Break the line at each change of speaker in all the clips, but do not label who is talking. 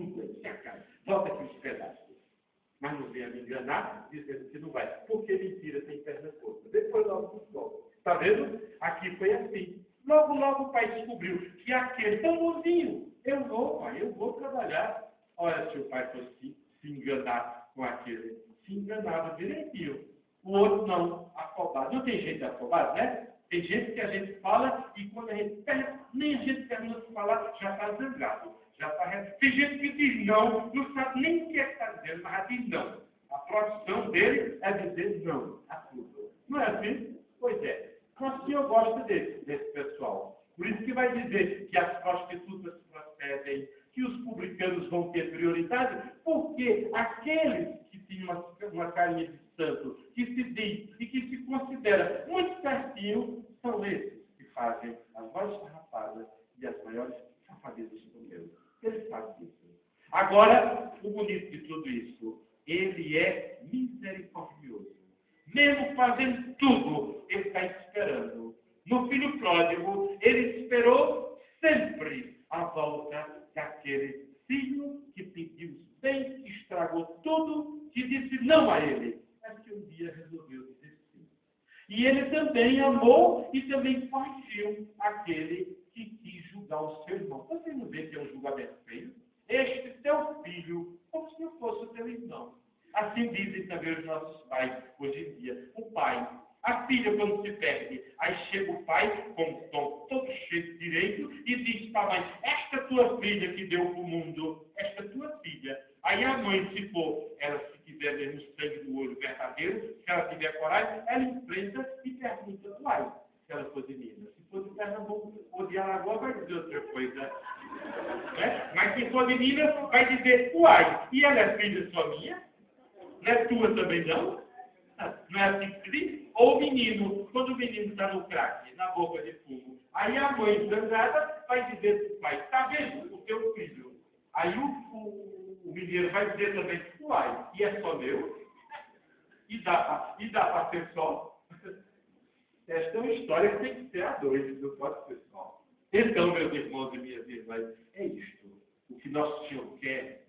tudo aí, se acaba. Volta aqui os pedaços. Mas não venha me enganar, dizendo que não vai. Porque mentira tem perna curta. Depois logo volta. Está vendo? Aqui foi assim. Logo, logo o pai descobriu que aquele tão bonzinho, eu vou, pai, eu vou trabalhar. Olha, se o pai fosse se enganar com aquele, se enganava direitinho. O outro não, afobado. Não tem jeito de afobado, né? Tem gente que a gente fala e quando a gente nem a gente termina de falar, já está zangado. Já está. Tem gente que diz não, não sabe nem o que é que está dizendo, mas já diz não. A profissão dele é dizer não a tudo. Não é assim? Pois é. Mas eu gosto desse pessoal. Por isso que vai dizer que as prostitutas procedem, que os publicanos vão ter prioridade, porque aqueles que têm uma carinha de santo, que se diz e que se considera muito certinho, são esses que fazem as maiores farrapadas e as maiores safadezas do mundo. Eles fazem isso. Agora, o bonito de tudo isso, ele é misericordioso. Mesmo fazendo tudo, ele está esperando. No filho pródigo, ele esperou sempre a volta daquele filho que pediu os bens, que estragou tudo, que disse não a ele, mas que um dia resolveu dizer sim. E ele também amou e também partiu aquele que quis julgar o seu irmão. Você não vê que é um julgamento feio? Este teu filho, como se não fosse o teu irmão. Assim dizem também os nossos pais hoje em dia. O pai, a filha quando se perde, aí chega o pai com um tom todo cheio de direito e diz para a mãe, esta tua filha que deu para o mundo, esta tua filha. Aí a mãe, se for, ela se tiver mesmo sangue do olho verdadeiro, se ela tiver coragem, ela enfrenta e pergunta do pai, se ela for de Minas. Se for de Pernambuco ou de Alagoas, vai dizer outra coisa. Mas se for de Minas, vai dizer, uai, e ela é filha só minha? Não é tua também, não? Não é assim que se diz? Ou o menino, quando o menino está no crack, na boca de fumo, aí a mãe zangada vai dizer para o pai, está vendo o teu filho? Aí o menino vai dizer também, uai, e é só meu? E dá para ser só? Esta é uma história que tem que ser a dois, não pode ser só. Então, meus irmãos e minhas irmãs, é isto. O que nosso Senhor quer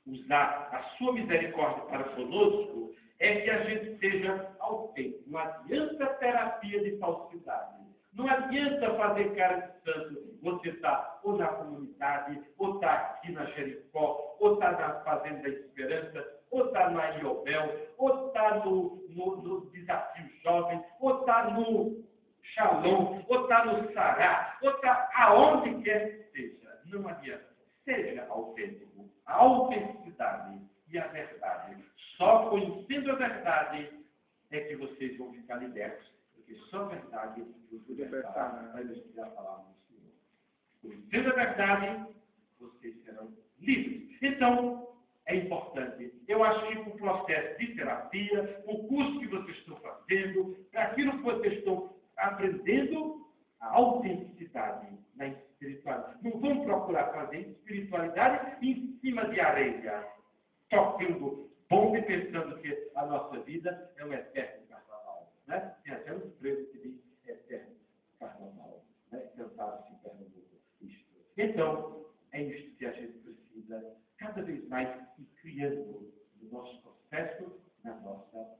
usar a sua misericórdia para conosco é que a gente seja autêntico. Não adianta terapia de falsidade. Não adianta fazer cara de santo. Você está ou na comunidade, ou está aqui na Jericó, ou está na Fazenda da Esperança, ou está na Iobel, ou está no Desafio Jovem, ou está no Shalom, ou está no Sará, ou está aonde quer que seja. Não adianta. Seja autêntico. A autenticidade e a verdade. Só conhecendo a verdade é que vocês vão ficar libertos. Porque só a verdade os libertará. Vai nos tirar a palavra do Senhor. Conhecendo a verdade, vocês serão livres. Então, é importante. Eu acho que o processo de terapia, o curso que vocês estão fazendo, para aquilo que vocês estão aprendendo, a autenticidade na espiritualidade. Não vão procurar fazer espiritualidade em cima de areia, tocando bomba e pensando que a nossa vida é um eterno carnaval. Né? Tem até um frevo que diz eterno carnaval. Né? Cantado-se em Pernambuco. Então, é isto que a gente precisa cada vez mais ir criando no nosso processo, na nossa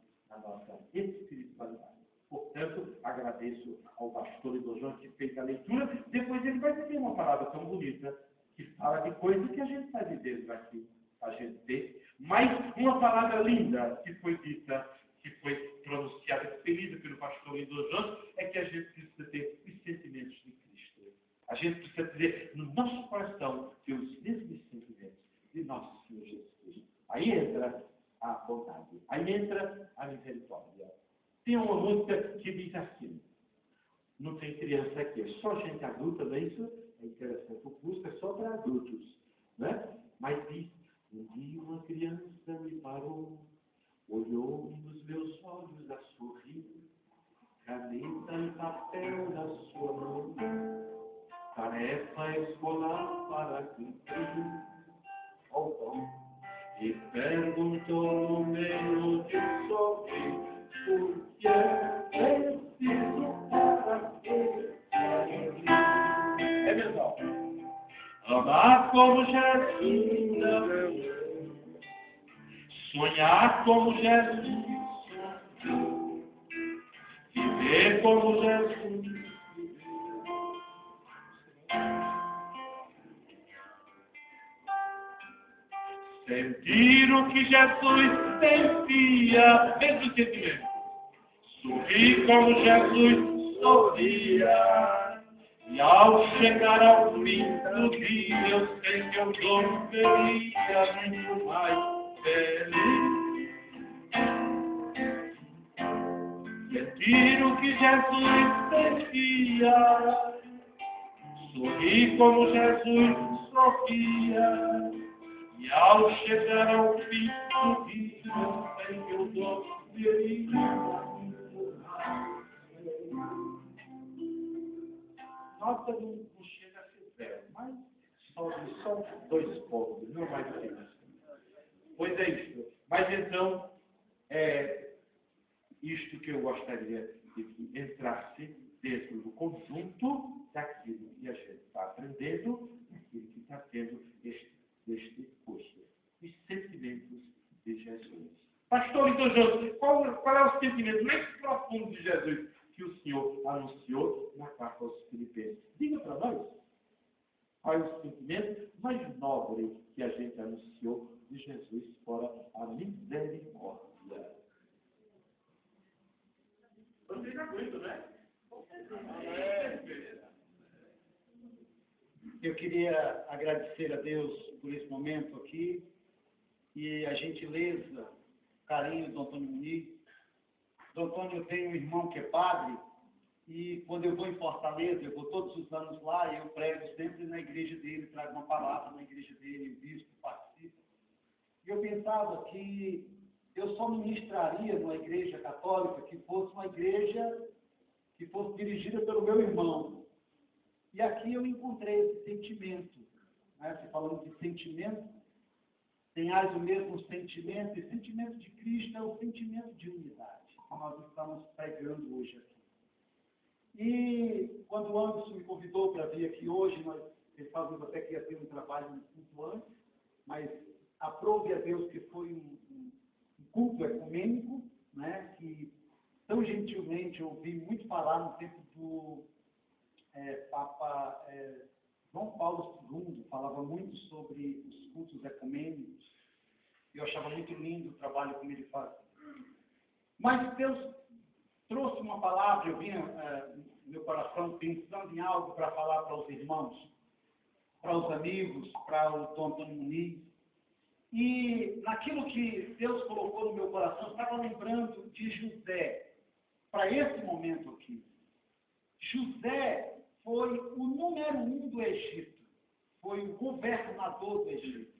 espiritualidade. Portanto, agradeço ao pastor Idojão que fez a leitura. Depois ele vai dizer uma palavra tão bonita, que fala de coisas que a gente está dizendo aqui, a gente tem. Mas uma palavra linda que foi dita, que foi pronunciada, que foi lida pelo pastor Idojão, é que a gente precisa ter os sentimentos de Cristo. A gente precisa dizer, no nosso coração, ter os mesmos sentimentos de nosso Senhor Jesus Cristo. Aí entra a bondade, aí entra a misericórdia. Tem uma música que diz assim, não tem criança aqui, é só gente adulta, não é isso? É interessante, o curso é só para adultos, né? Mas diz, um dia uma criança me parou, olhou nos meus olhos a sorrir, caneta e papel na sua mão, tarefa escolar para cumprir, e perguntou no meio de sorrir, porque é preciso para que é mesmo. Amar como como Jesus, sonhar como Jesus, viver como Jesus, sentir o que Jesus sentia, mesmo sentimento, sorrir como Jesus sorria, e ao chegar ao fim do dia, eu sei que eu seria muito mais feliz. Sentir o que Jesus sentia, sorrir como Jesus sorria, e ao chegar ao fim do dia, eu sei que eu seria muito mais feliz. Nota não chega a ser zero, mas só 2 pontos, não mais do que isso. Pois é isto. Mas então, isto que eu gostaria de que entrasse dentro do conjunto daquilo que a gente está aprendendo, daquilo que está tendo este curso. Os sentimentos de Jesus. Pastor, então, qual é o sentimento mais profundo de Jesus que o Senhor anunciou na carta aos Filipenses? Diga para nós. Qual é o sentimento mais nobre que a gente anunciou de Jesus fora a misericórdia? Vocês aguentam, né?
Eu queria agradecer a Deus por esse momento aqui e a gentileza, carinho do Antônio Muniz. Do Antônio, eu tenho um irmão que é padre e quando eu vou em Fortaleza, eu vou todos os anos lá e eu prego sempre na igreja dele, trago uma palavra na igreja dele, o bispo participa. E eu pensava que eu só ministraria numa igreja católica que fosse uma igreja que fosse dirigida pelo meu irmão. E aqui eu encontrei esse sentimento, né? Se falando de sentimento, tenhais o mesmo sentimento, e sentimento de Cristo é o sentimento de unidade, que nós estamos pregando hoje aqui. E quando o Anderson me convidou para vir aqui hoje, nós pensávamos até que ia ter um trabalho muito antes, mas aprove a Deus que foi um culto ecumênico, né? Que tão gentilmente eu ouvi muito falar no tempo do Papa João Paulo II, falava muito sobre os cultos ecumênicos. Eu achava muito lindo o trabalho que ele fazia. Mas Deus trouxe uma palavra, eu vinha no meu coração pensando em algo para falar para os irmãos, para os amigos, para o Antônio Muniz. E naquilo que Deus colocou no meu coração, eu estava lembrando de José, para esse momento aqui. José foi o número 1 do Egito, foi o governador do Egito.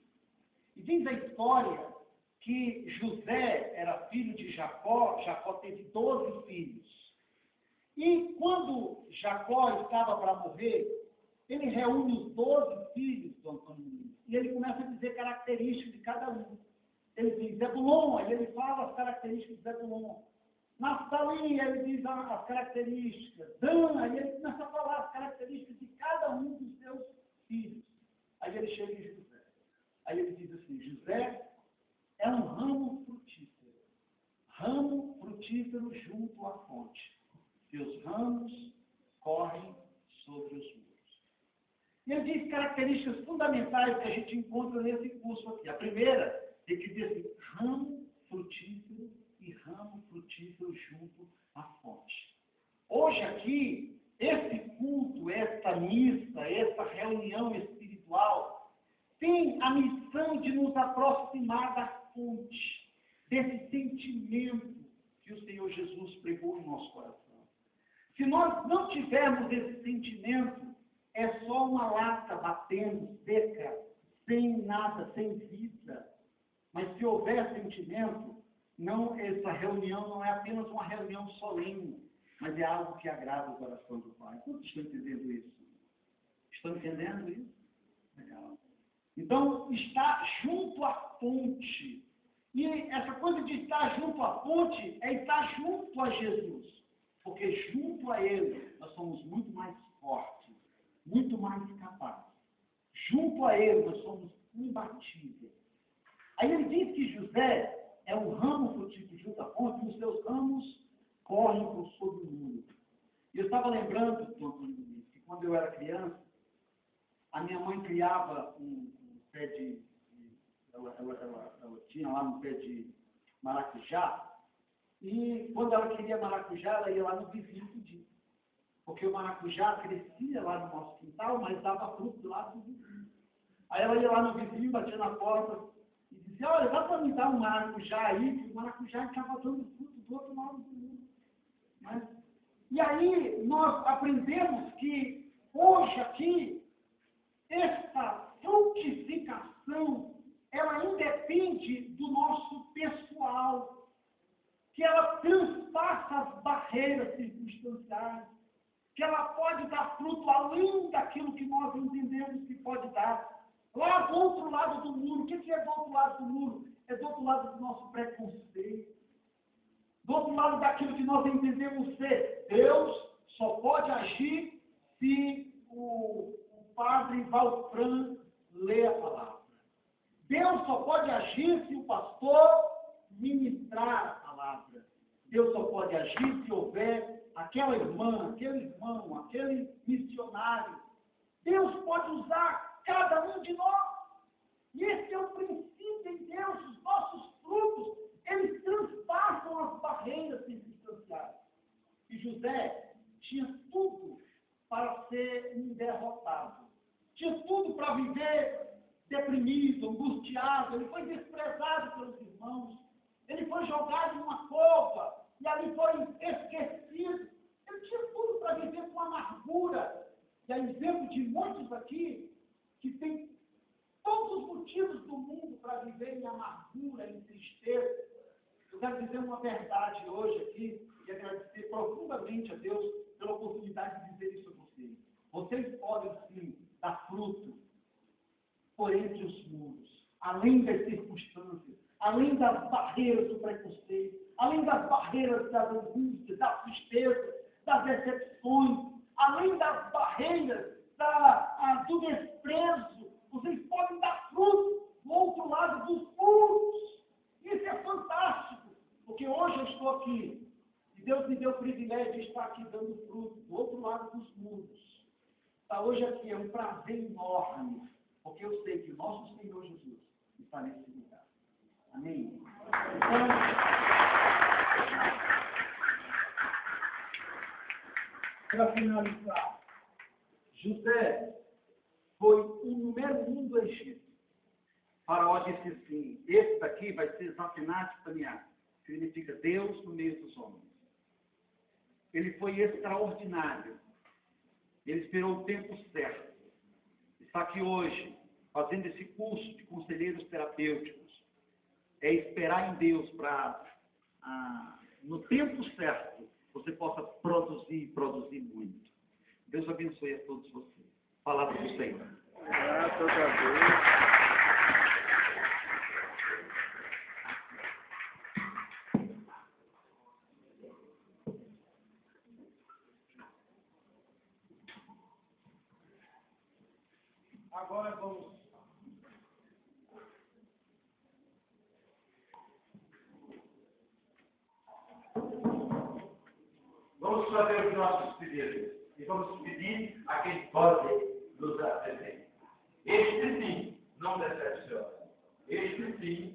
E diz a história que José era filho de Jacó, Jacó teve 12 filhos. E quando Jacó estava para morrer, ele reúne os 12 filhos do Antônio Muniz, e ele começa a dizer características de cada um. Ele diz Zebulon, aí ele fala as características de Zebulon. Naftali, ele diz as características. Dan, aí ele começa a falar as características de cada um dos seus filhos. Aí ele chega em José. Aí ele diz assim, José é um ramo frutífero junto à fonte. Seus ramos correm sobre os muros. E ele diz características fundamentais que a gente encontra nesse curso aqui. A primeira, ele diz assim, ramo frutífero e ramo frutífero junto à fonte. Hoje aqui, esse culto, essa missa, essa reunião espiritual, tem a missão de nos aproximar da fonte, desse sentimento que o Senhor Jesus pregou em nosso coração. Se nós não tivermos esse sentimento, é só uma lata batendo, seca, sem nada, sem vida. Mas se houver sentimento, não, essa reunião não é apenas uma reunião solene, mas é algo que agrada o coração do Pai. Quantos estão entendendo isso? Estão entendendo isso? Legal. Então, está junto à fonte. E essa coisa de estar junto à fonte é estar junto a Jesus. Porque junto a Ele, nós somos muito mais fortes, muito mais capazes. junto a ele nós somos imbatíveis. Aí ele diz que José é um ramo frutífero junto à fonte, e os seus ramos correm por sobre o mundo. E eu estava lembrando, que quando eu era criança, a minha mãe criava um pé de... Ela tinha lá um pé de maracujá, e quando ela queria maracujá, ela ia lá no vizinho pedir. Porque o maracujá crescia lá no nosso quintal, mas dava fruto do lado do vizinho. Aí ela ia lá no vizinho, batia na porta e dizia, olha, dá para me dar um maracujá aí, que o maracujá estava dando fruto do outro lado do mundo. Né? E aí nós aprendemos que hoje aqui, essa frutificação, ela independe do nosso pessoal, que ela transpassa as barreiras circunstanciais, que ela pode dar fruto além daquilo que nós entendemos que pode dar. Lá do outro lado do muro, o que é do outro lado do muro? É do outro lado do nosso preconceito, do outro lado daquilo que nós entendemos ser. Deus só pode agir se o padre Valfran lê a palavra. Deus só pode agir se o pastor ministrar a palavra. Deus só pode agir se houver aquela irmã, aquele irmão, aquele missionário. Deus pode usar cada um de nós. E esse é o princípio em Deus. Os nossos frutos, eles transpassam as barreiras circunstanciais. E José tinha tudo para ser um derrotado. Tinha tudo para viver deprimido, angustiado. Ele foi desprezado pelos irmãos. Ele foi jogado numa cova e ali foi esquecido. Ele tinha tudo para viver com amargura. E há exemplo de muitos aqui que têm todos os motivos do mundo para viver em amargura, em tristeza. Eu quero dizer uma verdade hoje aqui e agradecer profundamente a Deus pela oportunidade de dizer isso a vocês. Vocês podem sim dar fruto por entre os muros, além das circunstâncias, além das barreiras do preconceito, além das barreiras das angústias, da tristeza, das decepções, além das barreiras do desprezo. Vocês podem dar fruto do outro lado dos muros. Isso é fantástico, porque hoje eu estou aqui e Deus me deu o privilégio de estar aqui dando fruto do outro lado dos muros. Estar hoje aqui é um prazer enorme, porque eu sei que o nosso Senhor Jesus está nesse lugar. Amém? Então, para finalizar, José foi o número 1 do Egito. Faraó disse assim, esse daqui vai ser Zafinat Paneah, que significa Deus no meio dos homens. Ele foi extraordinário. Ele esperou o tempo certo. Está aqui hoje, fazendo esse curso de conselheiros terapêuticos. É esperar em Deus para, no tempo certo, você possa produzir muito. Deus abençoe a todos vocês. Palavra do Senhor.
Graças a Deus.
Agora vamos fazer os nossos pedidos. E vamos pedir a quem pode nos atender. Este sim não decepciona. Este sim